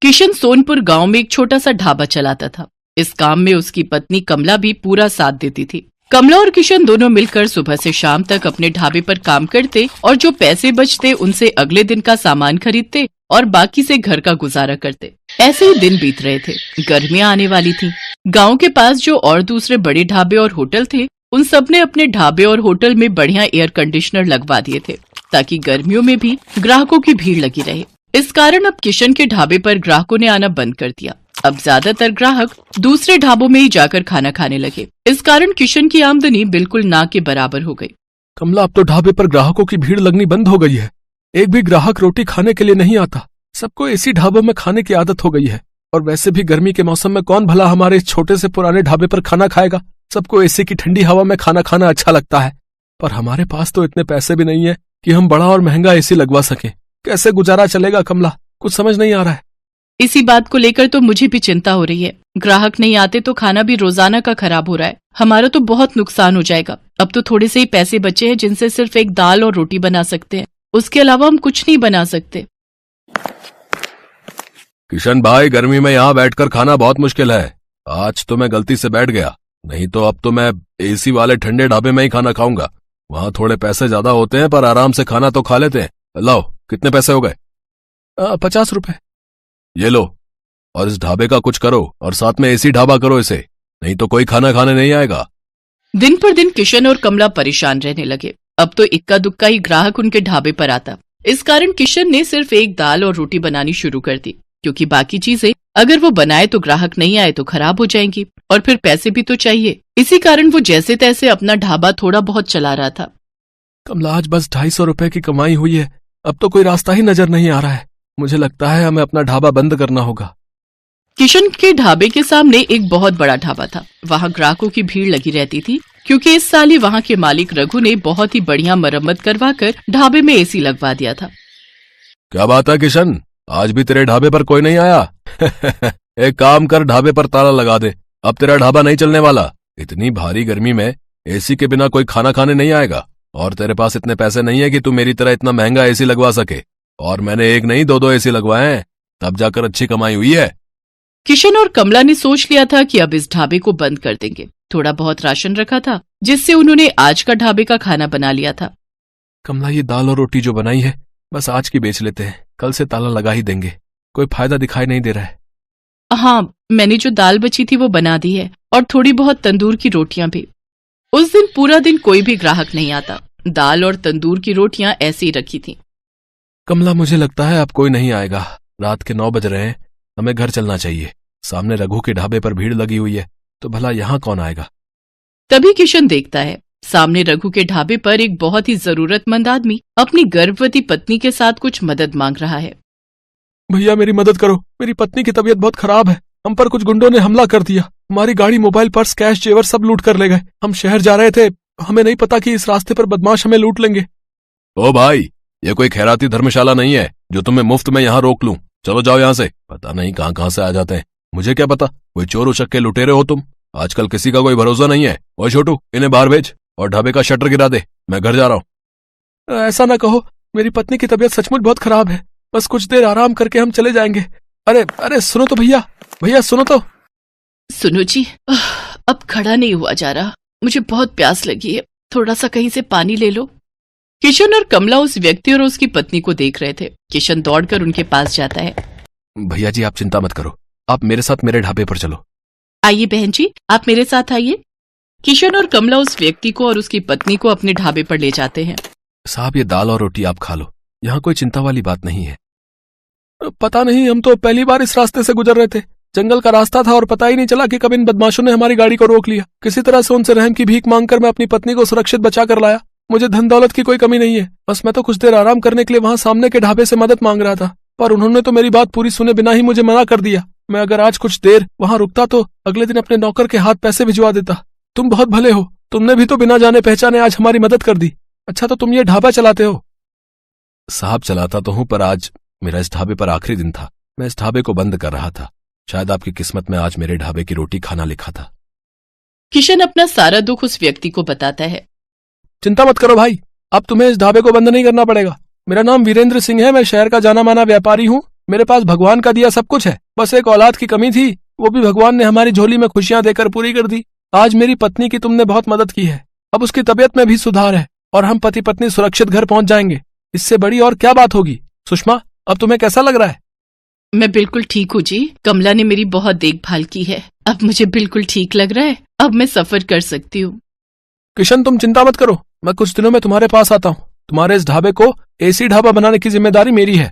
किशन सोनपुर गांव में एक छोटा सा ढाबा चलाता था। इस काम में उसकी पत्नी कमला भी पूरा साथ देती थी। कमला और किशन दोनों मिलकर सुबह से शाम तक अपने ढाबे पर काम करते और जो पैसे बचते उनसे अगले दिन का सामान खरीदते और बाकी से घर का गुजारा करते। ऐसे ही दिन बीत रहे थे। गर्मियां आने वाली थी। गांव के पास जो और दूसरे बड़े ढाबे और होटल थे, उन सब ने अपने ढाबे और होटल में बढ़िया एयर कंडीशनर लगवा दिए थे ताकि गर्मियों में भी ग्राहकों की भीड़ लगी रहे। इस कारण अब किशन के ढाबे पर ग्राहकों ने आना बंद कर दिया। अब ज्यादातर ग्राहक दूसरे ढाबों में ही जाकर खाना खाने लगे। इस कारण किशन की आमदनी बिल्कुल ना के बराबर हो गई। कमला, अब तो ढाबे पर ग्राहकों की भीड़ लगनी बंद हो गई है। एक भी ग्राहक रोटी खाने के लिए नहीं आता। सबको एसी ढाबों में खाने की आदत हो गई है। और वैसे भी गर्मी के मौसम में कौन भला हमारे इस छोटे से पुराने ढाबे पर खाना खाएगा। सबको एसी की ठंडी हवा में खाना खाना अच्छा लगता है, पर हमारे पास तो इतने पैसे भी नहीं है कि हम बड़ा और महंगा एसी लगवा सकें। कैसे गुजारा चलेगा कमला, कुछ समझ नहीं आ रहा है। इसी बात को लेकर तो मुझे भी चिंता हो रही है। ग्राहक नहीं आते तो खाना भी रोजाना का खराब हो रहा है। हमारा तो बहुत नुकसान हो जाएगा। अब तो थोड़े से ही पैसे बचे हैं जिनसे सिर्फ एक दाल और रोटी बना सकते हैं। उसके अलावा हम कुछ नहीं बना सकते। किशन भाई, गर्मी में यहाँ बैठकर खाना बहुत मुश्किल है। आज तो मैं गलती से बैठ गया, नहीं तो अब तो मैं एसी वाले ठंडे ढाबे में ही खाना खाऊंगा। वहाँ थोड़े पैसे ज्यादा होते हैं पर आराम से खाना तो खा लेते हैं। लाओ, कितने पैसे हो गए? 50 रुपए। ये लो, और इस ढाबे का कुछ करो और साथ में एसी ढाबा करो इसे, नहीं तो कोई खाना खाने नहीं आएगा। दिन पर दिन किशन और कमला परेशान रहने लगे। अब तो इक्का दुक्का ही ग्राहक उनके ढाबे पर आता। इस कारण किशन ने सिर्फ एक दाल और रोटी बनानी शुरू कर दी, क्योंकि बाकी चीजें अगर वो बनाए तो ग्राहक नहीं आए तो खराब हो जाएंगी और फिर पैसे भी तो चाहिए। इसी कारण वो जैसे तैसे अपना ढाबा थोड़ा बहुत चला रहा था। कमला, आज बस 250 रुपए की कमाई हुई है। अब तो कोई रास्ता ही नजर नहीं आ रहा है। मुझे लगता है हमें अपना ढाबा बंद करना होगा। किशन के ढाबे के सामने एक बहुत बड़ा ढाबा था। वहाँ ग्राहकों की भीड़ लगी रहती थी, क्योंकि इस साल ही वहाँ के मालिक रघु ने बहुत ही बढ़िया मरम्मत करवाकर ढाबे में एसी लगवा दिया था। क्या बात है किशन, आज भी तेरे ढाबे पर कोई नहीं आया? एक काम कर, ढाबे पर ताला लगा दे। अब तेरा ढाबा नहीं चलने वाला। इतनी भारी गर्मी में एसी के बिना कोई खाना खाने नहीं आएगा, और तेरे पास इतने पैसे नहीं है कि तू मेरी तरह इतना महंगा एसी लगवा सके। और मैंने एक नहीं 2-2 एसी लगवाए हैं, तब जाकर अच्छी कमाई हुई है। किशन और कमला ने सोच लिया था कि अब इस ढाबे को बंद कर देंगे। थोड़ा बहुत राशन रखा था, जिससे उन्होंने आज का ढाबे का खाना बना लिया था। कमला, ये दाल और रोटी जो बनाई है बस आज की बेच लेते हैं, कल से ताला लगा ही देंगे। कोई फायदा दिखाई नहीं दे रहा है। हाँ, मैंने जो दाल बची थी वो बना दी है, और थोड़ी बहुत तंदूर की रोटियां भी। उस दिन पूरा दिन कोई भी ग्राहक नहीं आता। दाल और तंदूर की रोटियां ऐसे ही रखी थी। कमला, मुझे लगता है अब कोई नहीं आएगा। रात के 9 बज रहे हैं, हमें घर चलना चाहिए। सामने रघु के ढाबे पर भीड़ लगी हुई है, तो भला यहाँ कौन आएगा? तभी किशन देखता है सामने रघु के ढाबे पर एक बहुत ही जरूरतमंद आदमी अपनी गर्भवती पत्नी के साथ कुछ मदद मांग रहा है। भैया, मेरी मदद करो। मेरी पत्नी की तबीयत बहुत खराब है। हम पर कुछ गुंडों ने हमला कर दिया। हमारी गाड़ी, मोबाइल, पर्स, कैश, जेवर सब लूट कर ले गए। हम शहर जा रहे थे, हमें नहीं पता कि इस रास्ते पर बदमाश हमें लूट लेंगे। ओ भाई, ये कोई खैराती धर्मशाला नहीं है जो तुम्हें मुफ्त में यहाँ रोक लूं। चलो जाओ यहाँ से। पता नहीं कहाँ कहाँ से आ जाते हैं। मुझे क्या पता, कोई चोर उचक्के लुटेरे हो तुम। आजकल किसी का कोई भरोसा नहीं है। ओए छोटू, इन्हें बाहर भेज और ढाबे का शटर गिरा दे। मैं घर जा रहा हूँ। ऐसा ना कहो, मेरी पत्नी की तबीयत सचमुच बहुत खराब है। बस कुछ देर आराम करके हम चले जाएंगे। अरे अरे, सुनो तो भैया, भैया सुनो तो। सुनो जी, अब खड़ा नहीं हुआ जा रहा। मुझे बहुत प्यास लगी है, थोड़ा सा कहीं से पानी ले लो। किशन और कमला उस व्यक्ति और उसकी पत्नी को देख रहे थे। किशन दौड़कर उनके पास जाता है। भैया जी, आप चिंता मत करो, आप मेरे साथ मेरे ढाबे पर चलो। आइए बहन जी, आप मेरे साथ आइए। किशन और कमला उस व्यक्ति को और उसकी पत्नी को अपने ढाबे पर ले जाते हैं। साहब, ये दाल और रोटी आप खा लो, यहाँ कोई चिंता वाली बात नहीं है। पता नहीं, हम तो पहली बार इस रास्ते से गुजर रहे थे। जंगल का रास्ता था और पता ही नहीं चला कि कब इन बदमाशों ने हमारी गाड़ी को रोक लिया। किसी तरह से उनसे रहम की भीख मांगकर मैं अपनी पत्नी को सुरक्षित बचा कर लाया। मुझे धन दौलत की कोई कमी नहीं है। बस मैं तो कुछ देर आराम करने के लिए वहाँ सामने के ढाबे से मदद मांग रहा था, पर उन्होंने तो मेरी बात पूरी सुने बिना ही मुझे मना कर दिया। मैं अगर आज कुछ देर वहाँ रुकता तो अगले दिन अपने नौकर के हाथ पैसे भिजवा देता। तुम बहुत भले हो, तुमने भी तो बिना जाने पहचाने आज हमारी मदद कर दी। अच्छा, तो तुम ये ढाबा चलाते हो? साहब, चलाता तो हूँ, पर आज मेरा इस ढाबे पर आखिरी दिन था। मैं इस ढाबे को बंद कर रहा था। शायद आपकी किस्मत में आज मेरे ढाबे की रोटी खाना लिखा था। किशन अपना सारा दुख उस व्यक्ति को बताता है। चिंता मत करो भाई, अब तुम्हें इस ढाबे को बंद नहीं करना पड़ेगा। मेरा नाम वीरेंद्र सिंह है, मैं शहर का जाना माना व्यापारी हूँ। मेरे पास भगवान का दिया सब कुछ है, बस एक औलाद की कमी थी, वो भी भगवान ने हमारी झोली में खुशियां देकर पूरी कर दी। आज मेरी पत्नी की तुमने बहुत मदद की है, अब उसकी तबीयत में भी सुधार है और हम पति पत्नी सुरक्षित घर पहुंच जाएंगे। इससे बड़ी और क्या बात होगी। सुषमा, अब तुम्हें कैसा लग रहा है? मैं बिल्कुल ठीक हूँ जी, कमला ने मेरी बहुत देखभाल की है, अब मुझे बिल्कुल ठीक लग रहा है, अब मैं सफर कर सकती हूँ। किशन, तुम चिंता मत करो, मैं कुछ दिनों में तुम्हारे पास आता हूँ। तुम्हारे इस ढाबे को एसी ढाबा बनाने की जिम्मेदारी मेरी है।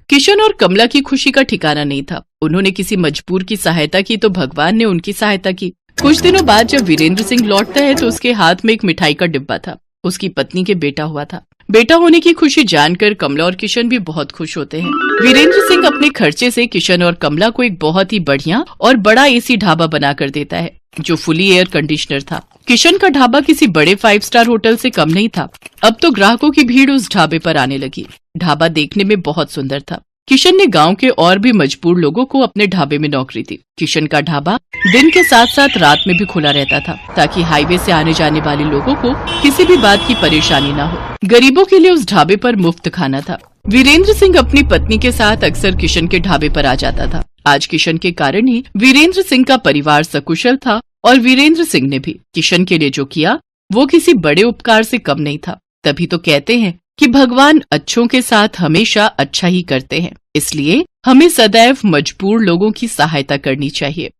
किशन और कमला की खुशी का ठिकाना नहीं था। उन्होंने किसी मजबूर की सहायता की तो भगवान ने उनकी सहायता की। कुछ दिनों बाद जब वीरेंद्र सिंह लौटता है तो उसके हाथ में एक मिठाई का डिब्बा था। उसकी पत्नी के बेटा हुआ था। बेटा होने की खुशी जानकर कमला और किशन भी बहुत खुश होते हैं। वीरेंद्र सिंह अपने खर्चे से किशन और कमला को एक बहुत ही बढ़िया और बड़ा एसी ढाबा बनाकर देता है, जो फुली एयर कंडीशनर था। किशन का ढाबा किसी बड़े 5 स्टार होटल से कम नहीं था। अब तो ग्राहकों की भीड़ उस ढाबे पर आने लगी। ढाबा देखने में बहुत सुंदर था। किशन ने गांव के और भी मजबूर लोगों को अपने ढाबे में नौकरी दी। किशन का ढाबा दिन के साथ साथ रात में भी खुला रहता था, ताकि हाईवे से आने जाने वाले लोगों को किसी भी बात की परेशानी न हो। गरीबों के लिए उस ढाबे पर मुफ्त खाना था। वीरेंद्र सिंह अपनी पत्नी के साथ अक्सर किशन के ढाबे पर आ जाता था। आज किशन के कारण ही वीरेंद्र सिंह का परिवार सकुशल था और वीरेंद्र सिंह ने भी किशन के लिए जो किया वो किसी बड़े उपकार से कम नहीं था। तभी तो कहते हैं कि भगवान अच्छों के साथ हमेशा अच्छा ही करते हैं, इसलिए हमें सदैव मजबूर लोगों की सहायता करनी चाहिए।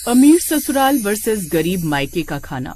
अमीर ससुराल वर्सेस गरीब मायके का खाना।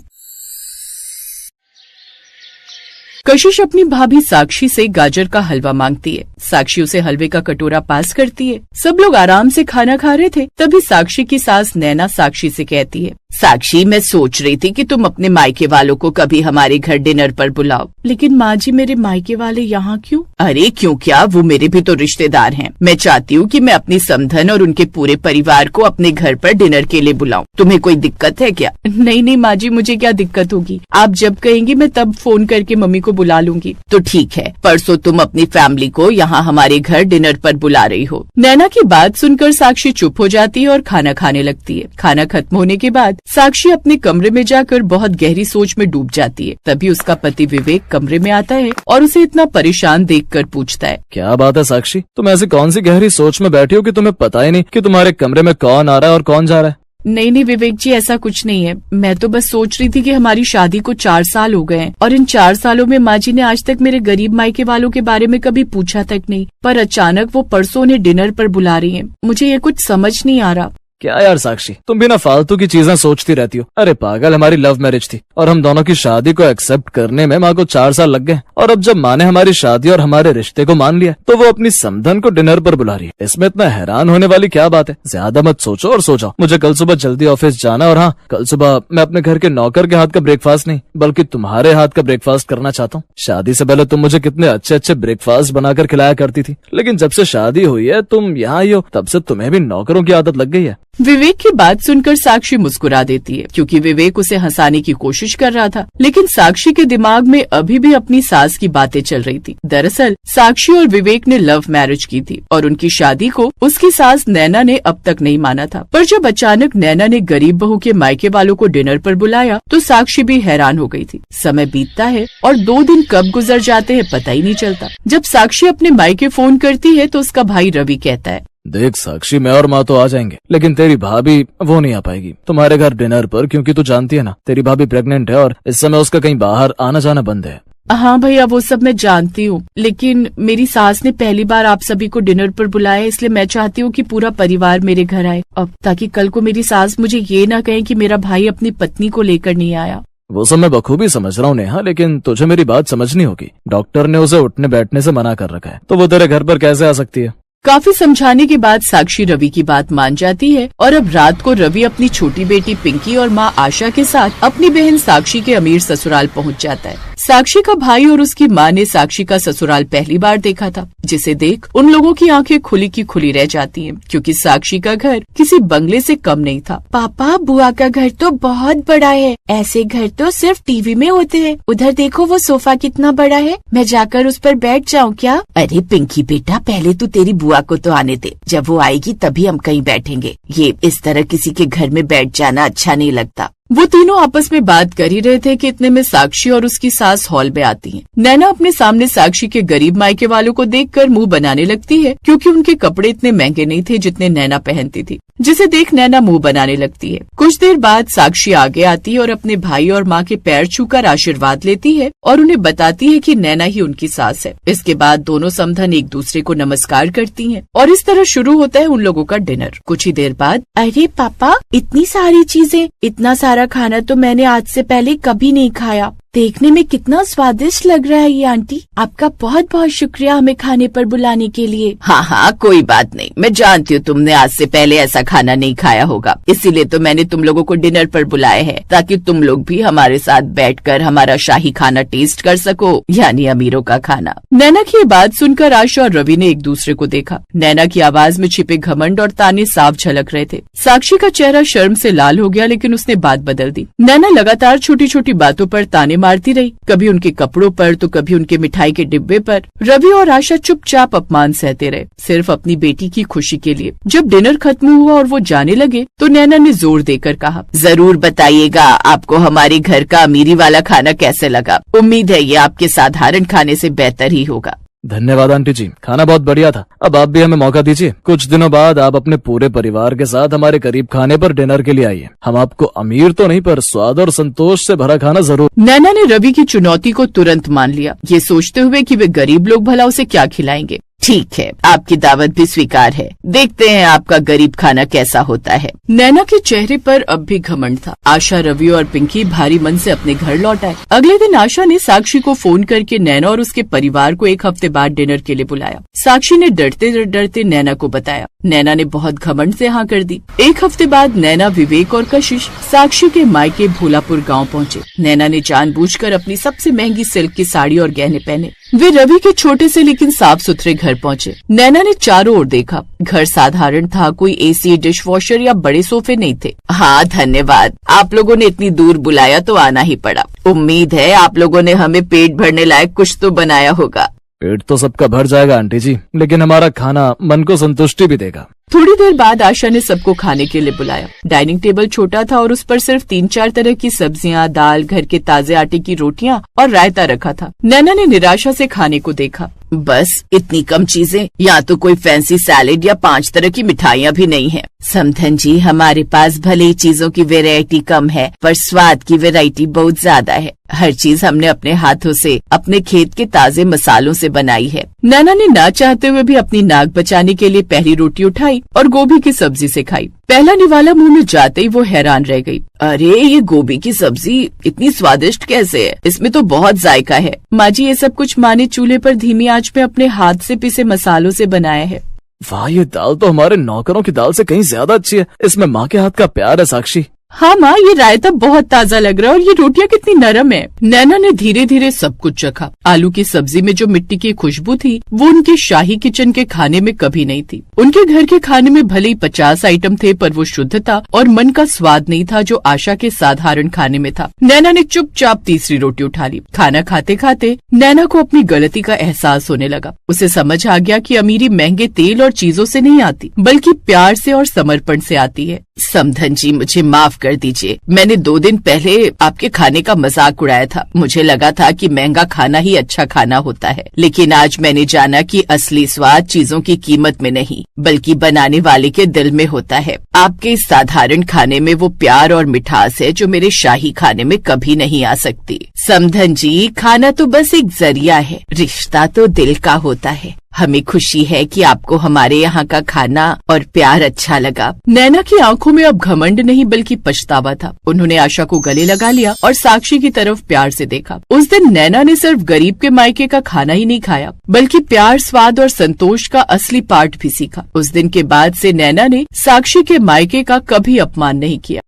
कशिश अपनी भाभी साक्षी से गाजर का हलवा मांगती है। साक्षी उसे हलवे का कटोरा पास करती है। सब लोग आराम से खाना खा रहे थे, तभी साक्षी की सास नैना साक्षी से कहती है, साक्षी, मैं सोच रही थी कि तुम अपने मायके वालों को कभी हमारे घर डिनर पर बुलाओ। लेकिन माँ जी, मेरे मायके वाले यहाँ क्यों? अरे क्यों क्या, वो मेरे भी तो रिश्तेदार हैं। मैं चाहती हूँ कि मैं अपनी समधन और उनके पूरे परिवार को अपने घर पर डिनर के लिए बुलाऊं। तुम्हें कोई दिक्कत है क्या? नहीं नहीं माँ जी, मुझे क्या दिक्कत होगी, आप जब कहेंगी मैं तब फोन करके मम्मी को बुला लूंगी। तो ठीक है, परसों तुम अपनी फैमिली को यहाँ हमारे घर डिनर पर बुला रही हो। नैना की बात सुनकर साक्षी चुप हो जाती है और खाना खाने लगती है। खाना खत्म होने के बाद साक्षी अपने कमरे में जाकर बहुत गहरी सोच में डूब जाती है। तभी उसका पति विवेक कमरे में आता है और उसे इतना परेशान देखकर पूछता है, क्या बात है साक्षी, तुम ऐसी कौन सी गहरी सोच में बैठी हो कि तुम्हें पता ही नहीं कि तुम्हारे कमरे में कौन आ रहा है और कौन जा रहा है? नहीं नहीं विवेक जी, ऐसा कुछ नहीं है। मैं तो बस सोच रही थी कि हमारी शादी को 4 साल हो गए हैं और इन 4 सालों में माँ जी ने आज तक मेरे गरीब मायके वालों के बारे में कभी पूछा तक नहीं, पर अचानक वो परसों उन्हें डिनर पर बुला रही हैं। मुझे ये कुछ समझ नहीं आ रहा। क्या यार साक्षी, तुम भी ना फालतू की चीजें सोचती रहती हो। अरे पागल, हमारी लव मैरिज थी और हम दोनों की शादी को एक्सेप्ट करने में माँ को 4 साल लग गए, और अब जब माँ ने हमारी शादी और हमारे रिश्ते को मान लिया तो वो अपनी समधन को डिनर पर बुला रही है। इसमें इतना हैरान होने वाली क्या बात है? ज्यादा मत सोचो और सो जाओ। मुझे कल सुबह जल्दी ऑफिस जाना, और हाँ, कल सुबह मैं अपने घर के नौकर के हाथ का ब्रेकफास्ट नहीं बल्कि तुम्हारे हाथ का ब्रेकफास्ट करना चाहता हूँ। शादी से पहले तुम मुझे कितने अच्छे अच्छे ब्रेकफास्ट बनाकर खिलाया करती थी, लेकिन जब से शादी हुई है, तुम यहाँ ही हो, तब से तुम्हें भी नौकरों की आदत लग गई है। विवेक की बात सुनकर साक्षी मुस्कुरा देती है, क्योंकि विवेक उसे हंसाने की कोशिश कर रहा था। लेकिन साक्षी के दिमाग में अभी भी अपनी सास की बातें चल रही थी। दरअसल साक्षी और विवेक ने लव मैरिज की थी और उनकी शादी को उसकी सास नैना ने अब तक नहीं माना था। पर जब अचानक नैना ने गरीब बहू के मायके वालों को डिनर पर बुलाया तो साक्षी भी हैरान हो गई थी। समय बीतता है और 2 दिन कब गुजर जाते हैं पता ही नहीं चलता। जब साक्षी अपने मायके फोन करती है तो उसका भाई रवि कहता है, देख साक्षी, मैं और माँ तो आ जाएंगे, लेकिन तेरी भाभी वो नहीं आ पाएगी तुम्हारे घर डिनर पर, क्योंकि तू जानती है ना, तेरी भाभी प्रेग्नेंट है और इस समय उसका कहीं बाहर आना जाना बंद है। हाँ भैया, वो सब मैं जानती हूँ, लेकिन मेरी सास ने पहली बार आप सभी को डिनर पर बुलाया, इसलिए मैं चाहती हूँ कि पूरा परिवार मेरे घर आए, अब ताकि कल को मेरी सास मुझे ये ना कहे कि मेरा भाई अपनी पत्नी को लेकर नहीं आया। वो सब मैं बखूबी समझ रहा हूँ नेहा, लेकिन तुझे मेरी बात समझनी होगी। डॉक्टर ने उसे उठने बैठने से मना कर रखा है, तो वो तेरे घर पर कैसे आ सकती है? काफी समझाने के बाद साक्षी रवि की बात मान जाती है और अब रात को रवि अपनी छोटी बेटी पिंकी और माँ आशा के साथ अपनी बहन साक्षी के अमीर ससुराल पहुँच जाता है। साक्षी का भाई और उसकी माँ ने साक्षी का ससुराल पहली बार देखा था, जिसे देख उन लोगों की आंखें खुली की खुली रह जाती हैं, क्योंकि साक्षी का घर किसी बंगले से कम नहीं था। पापा, बुआ का घर तो बहुत बड़ा है, ऐसे घर तो सिर्फ टीवी में होते हैं। उधर देखो वो सोफा कितना बड़ा है, मैं जाकर उस पर बैठ जाऊँ क्या? अरे पिंकी बेटा, पहले तू तेरी बुआ को तो आने दे, जब वो आएगी तभी हम कहीं बैठेंगे। ये इस तरह किसी के घर में बैठ जाना अच्छा नहीं लगता। वो तीनों आपस में बात कर ही रहे थे कि इतने में साक्षी और उसकी सास हॉल में आती हैं। नैना अपने सामने साक्षी के गरीब मायके वालों को देखकर मुंह बनाने लगती है, क्योंकि उनके कपड़े इतने महंगे नहीं थे जितने नैना पहनती थी, जिसे देख नैना मुंह बनाने लगती है। कुछ देर बाद साक्षी आगे आती है और अपने भाई और माँ के पैर छूकर आशीर्वाद लेती है और उन्हें बताती है कि नैना ही उनकी सास है। इसके बाद दोनों समधन एक दूसरे को नमस्कार करती हैं और इस तरह शुरू होता है उन लोगों का डिनर। कुछ ही देर बाद, अरे पापा, इतनी सारी चीजें, इतना सारा खाना तो मैंने आज से पहले कभी नहीं खाया। देखने में कितना स्वादिष्ट लग रहा है ये आंटी। आपका बहुत बहुत शुक्रिया हमें खाने पर बुलाने के लिए। हाँ हाँ, कोई बात नहीं। मैं जानती हूँ तुमने आज से पहले ऐसा खाना नहीं खाया होगा, इसीलिए तो मैंने तुम लोगों को डिनर पर बुलाया है, ताकि तुम लोग भी हमारे साथ बैठकर हमारा शाही खाना टेस्ट कर सको, यानी अमीरों का खाना। नैना की ये बात सुनकर आशा और रवि ने एक दूसरे को देखा। नैना की आवाज में छिपे घमंड और ताने साफ झलक रहे थे। साक्षी का चेहरा शर्म से लाल हो गया, लेकिन उसने बात बदल दी। नैना लगातार छोटी छोटी बातों पर ताने मारती रही, कभी उनके कपड़ों पर तो कभी उनके मिठाई के डिब्बे पर। रवि और आशा चुपचाप अपमान सहते रहे, सिर्फ अपनी बेटी की खुशी के लिए। जब डिनर खत्म हुआ और वो जाने लगे तो नैना ने जोर देकर कहा, जरूर बताइएगा आपको हमारे घर का अमीरी वाला खाना कैसे लगा। उम्मीद है ये आपके साधारण खाने से बेहतर ही होगा। धन्यवाद आंटी जी, खाना बहुत बढ़िया था। अब आप भी हमें मौका दीजिए। कुछ दिनों बाद आप अपने पूरे परिवार के साथ हमारे करीब खाने पर डिनर के लिए आइए। हम आपको अमीर तो नहीं, पर स्वाद और संतोष से भरा खाना जरूर। नैना ने रवि की चुनौती को तुरंत मान लिया, ये सोचते हुए कि वे गरीब लोग भला उसे क्या खिलाएंगे। ठीक है, आपकी दावत भी स्वीकार है। देखते हैं आपका गरीब खाना कैसा होता है। नैना के चेहरे पर अब भी घमंड था। आशा, रवि और पिंकी भारी मन से अपने घर लौट आए। अगले दिन आशा ने साक्षी को फोन करके नैना और उसके परिवार को एक हफ्ते बाद डिनर के लिए बुलाया। साक्षी ने डरते डरते नैना को बताया। नैना ने बहुत घमंड से हाँ कर दी। एक हफ्ते बाद नैना, विवेक और कशिश साक्षी के मायके भोलापुर गाँव पहुँचे। नैना ने जानबूझकर अपनी सबसे महंगी सिल्क की साड़ी और गहने पहने। वे रवि के छोटे से लेकिन साफ सुथरे घर पहुँचे। नैना ने चारों ओर देखा। घर साधारण था, कोई एसी, डिश वॉशर या बड़े सोफे नहीं थे। हाँ, धन्यवाद। आप लोगों ने इतनी दूर बुलाया तो आना ही पड़ा। उम्मीद है आप लोगों ने हमें पेट भरने लायक कुछ तो बनाया होगा। पेट तो सबका भर जाएगा आंटी जी, लेकिन हमारा खाना मन को संतुष्टि भी देगा। थोड़ी देर बाद आशा ने सबको खाने के लिए बुलाया। डाइनिंग टेबल छोटा था और उस पर सिर्फ 3-4 तरह की सब्जियां, दाल, घर के ताजे आटे की रोटियां और रायता रखा था। नैना ने निराशा से खाने को देखा। बस इतनी कम चीजें, या तो कोई फैंसी सैलेड या 5 तरह की मिठाइयाँ भी नहीं है। समधन जी, हमारे पास भले ही चीजों की वैरायटी कम है, पर स्वाद की वैरायटी बहुत ज्यादा है। हर चीज हमने अपने हाथों से, अपने खेत के ताजे मसालों से बनाई है। नैना ने ना चाहते हुए भी अपनी नाक बचाने के लिए पहली रोटी उठाई और गोभी की सब्जी से खाई। पहला निवाला मुंह में जाते ही वो हैरान रह गई। अरे, ये गोभी की सब्जी इतनी स्वादिष्ट कैसे है? इसमें तो बहुत जायका है। माँ जी, ये सब कुछ माँ ने चूल्हे पर धीमी आंच में अपने हाथ से पिसे मसालों से बनाया है। वाह, ये दाल तो हमारे नौकरों की दाल से कहीं ज्यादा अच्छी है। इसमें माँ के हाथ का प्यार है साक्षी। हाँ माँ, ये रायता बहुत ताजा लग रहा है और ये रोटियां कितनी नरम है। नैना ने धीरे धीरे सब कुछ चखा। आलू की सब्जी में जो मिट्टी की खुशबू थी वो उनके शाही किचन के खाने में कभी नहीं थी। उनके घर के खाने में भले ही 50 आइटम थे, पर वो शुद्ध था और मन का स्वाद नहीं था जो आशा के साधारण खाने में था। नैना ने चुपचाप तीसरी रोटी उठा ली। खाना खाते खाते नैना को अपनी गलती का एहसास होने लगा। उसे समझ आ गया कि अमीरी महंगे तेल और चीजों से नहीं आती, बल्कि प्यार से और समर्पण से आती है। समधन जी, मुझे माफ कर दीजिए। मैंने 2 दिन पहले आपके खाने का मजाक उड़ाया था। मुझे लगा था कि महंगा खाना ही अच्छा खाना होता है, लेकिन आज मैंने जाना कि असली स्वाद चीजों की कीमत में नहीं, बल्कि बनाने वाले के दिल में होता है। आपके इस साधारण खाने में वो प्यार और मिठास है जो मेरे शाही खाने में कभी नहीं आ सकती। समधन जी, खाना तो बस एक जरिया है, रिश्ता तो दिल का होता है। हमें खुशी है कि आपको हमारे यहाँ का खाना और प्यार अच्छा लगा। नैना की आंखों में अब घमंड नहीं बल्कि पछतावा था। उन्होंने आशा को गले लगा लिया और साक्षी की तरफ प्यार से देखा। उस दिन नैना ने सिर्फ गरीब के मायके का खाना ही नहीं खाया, बल्कि प्यार, स्वाद और संतोष का असली पाठ भी सीखा। उस दिन के बाद से नैना ने साक्षी के मायके का कभी अपमान नहीं किया।